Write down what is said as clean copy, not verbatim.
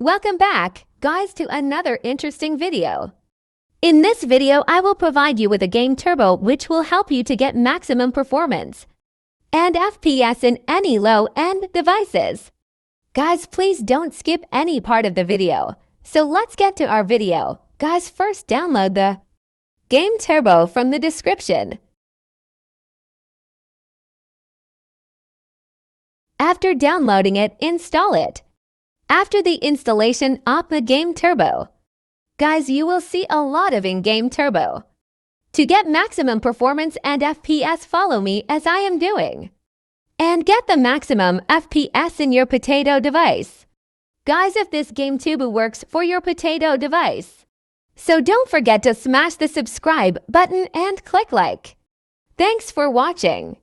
Welcome back, guys, to another interesting video. In this video, I will provide you with a game turbo which will help you to get maximum performance and FPS in any low-end devices. Guys, please don't skip any part of the video. So let's get to our video. Guys, first download the Game Turbo from the description. After downloading it, install it. After the installation of the Game Turbo, guys, you will see a lot of in-game turbo. To get maximum performance and FPS, follow me as I am doing. And get the maximum FPS in your potato device. Guys, if this game turbo works for your potato device, so don't forget to smash the subscribe button and click like. Thanks for watching.